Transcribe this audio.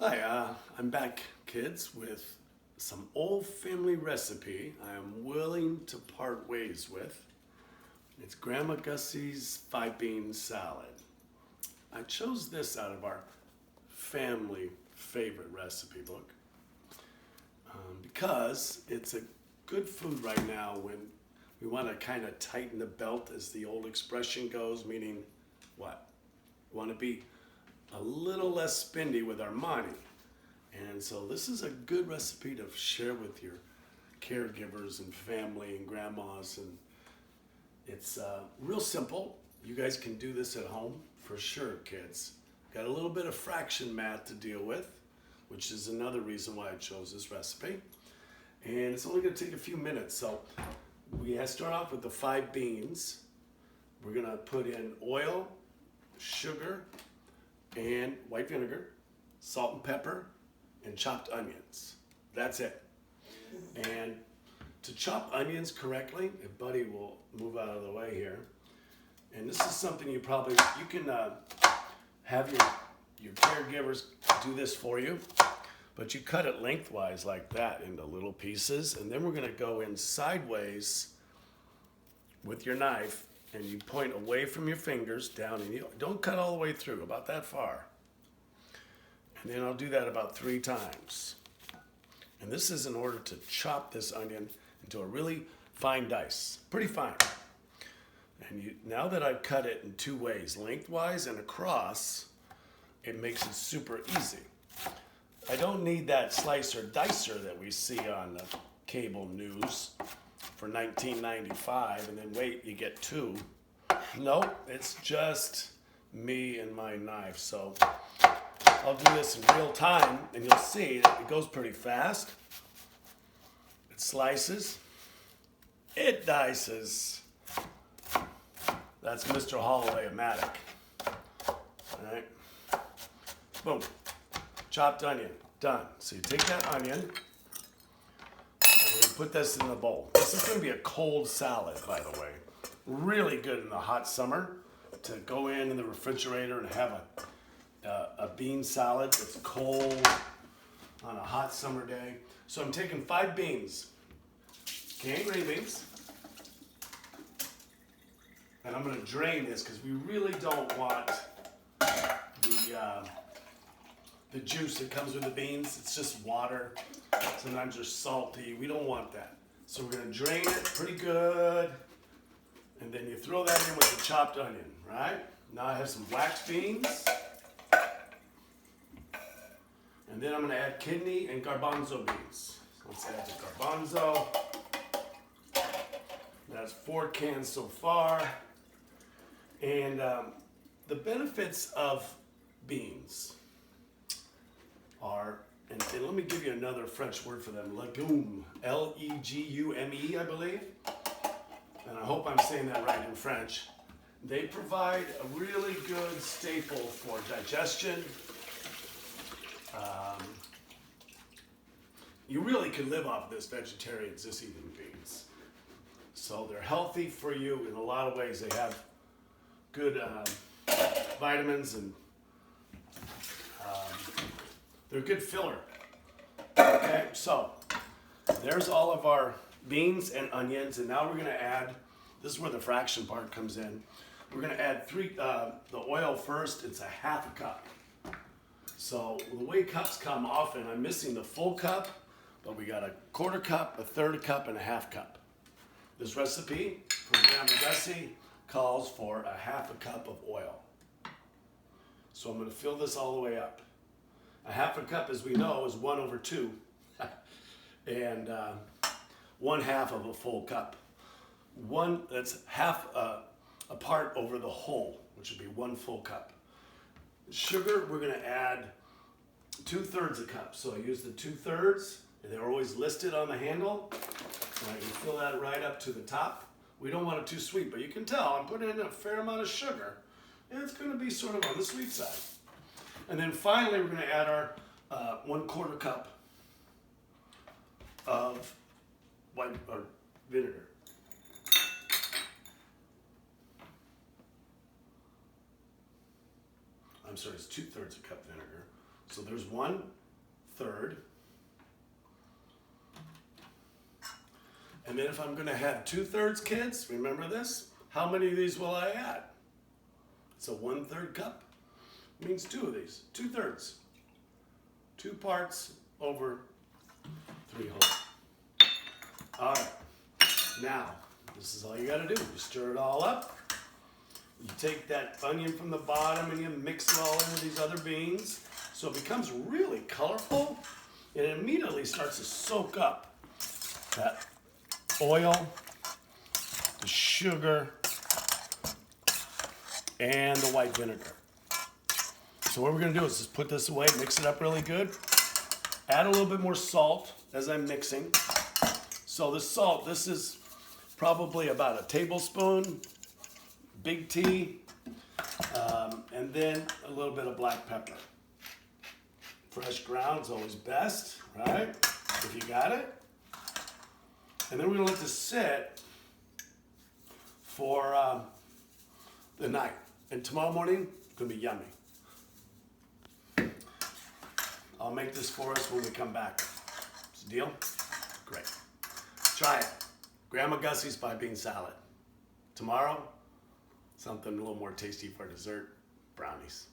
Hi, I'm back, kids, with some old family recipe I am willing to part ways with. It's Grandma Gussie's 5-bean salad. I chose this out of our family favorite recipe book because it's a good food right now when we want to kind of tighten the belt, as the old expression goes, meaning what? We want to be a little less spendy with our money. And so this is a good recipe to share with your caregivers and family and grandmas. And it's real simple. You guys can do this at home for sure, kids. Got a little bit of fraction math to deal with, which is another reason why I chose this recipe. And it's only going to take a few minutes. So we have to start off with the 5 beans. We're going to put in oil, sugar, and white vinegar, salt and pepper, and chopped onions. That's it. And to chop onions correctly, if Buddy will move out of the way here, and this is something you can have your caregivers do this for you, but you cut it lengthwise like that into little pieces, and then we're gonna go in sideways with your knife, and you point away from your fingers down, and you don't cut all the way through, about that far. And then I'll do that about 3 times. And this is in order to chop this onion into a really fine dice, pretty fine. And now that I've cut it in 2 ways, lengthwise and across, it makes it super easy. I don't need that slicer dicer that we see on the cable news for $19.95, and then wait, you get 2. Nope, it's just me and my knife. So I'll do this in real time, and you'll see that it goes pretty fast. It slices, it dices. That's Mr. Holloway-o-matic. All right, boom, chopped onion, done. So you take that onion, and we put this in the bowl. This is going to be a cold salad, by the way. Really good in the hot summer to go in the refrigerator and have a bean salad that's cold on a hot summer day. So I'm taking 5 beans, canned green beans, and I'm going to drain this because we really don't want the juice that comes with the beans. It's just water. Sometimes they're salty. We don't want that. So we're going to drain it pretty good. And then you throw that in with the chopped onion, right? Now I have some black beans. And then I'm going to add kidney and garbanzo beans. So let's add the garbanzo. That's 4 cans so far. And the benefits of beans are, and let me give you another French word for them, legume, L-E-G-U-M-E, I believe. And I hope I'm saying that right in French. They provide a really good staple for digestion. You really could live off this, vegetarians, just eating beans. So they're healthy for you in a lot of ways. They have good vitamins, and they're a good filler. Okay, so there's all of our beans and onions, and now we're going to add, this is where the fraction part comes in. We're going to add the oil first. It's a 1/2 cup. So the way cups come often, I'm missing the full cup, but we got a 1/4 cup, a 1/3 cup, and a 1/2 cup. This recipe from Grandma Gussie calls for a 1/2 cup of oil. So I'm going to fill this all the way up. A 1/2 cup, as we know, is 1/2, and 1/2 of a full cup. That's half a part over the whole, which would be 1 full cup. Sugar, we're going to add 2/3 a cup. So I use the 2/3, and they're always listed on the handle. And I can fill that right up to the top. We don't want it too sweet, but you can tell I'm putting in a fair amount of sugar, and it's going to be sort of on the sweet side. And then finally, we're going to add our 1/4 cup of white or vinegar. I'm sorry, it's 2/3 a cup vinegar. So there's 1/3. And then if I'm gonna have 2/3 kids, remember this? How many of these will I add? So 1/3 cup means 2 of these, 2/3. 2 parts over 3 whole. All right, now, this is all you gotta do. You stir it all up. You take that onion from the bottom and you mix it all in with these other beans. So it becomes really colorful and it immediately starts to soak up that oil, the sugar, and the white vinegar. So what we're gonna do is just put this away, mix it up really good. Add a little bit more salt as I'm mixing. So the salt, this is probably about a tablespoon, big T, and then a little bit of black pepper. Fresh ground is always best, right? If you got it. And then we're gonna let this sit for the night. And tomorrow morning, it's gonna be yummy. I'll make this for us when we come back. It's a deal? Great. Try it. Grandma Gussie's Five Bean Salad. Tomorrow, something a little more tasty for dessert, brownies.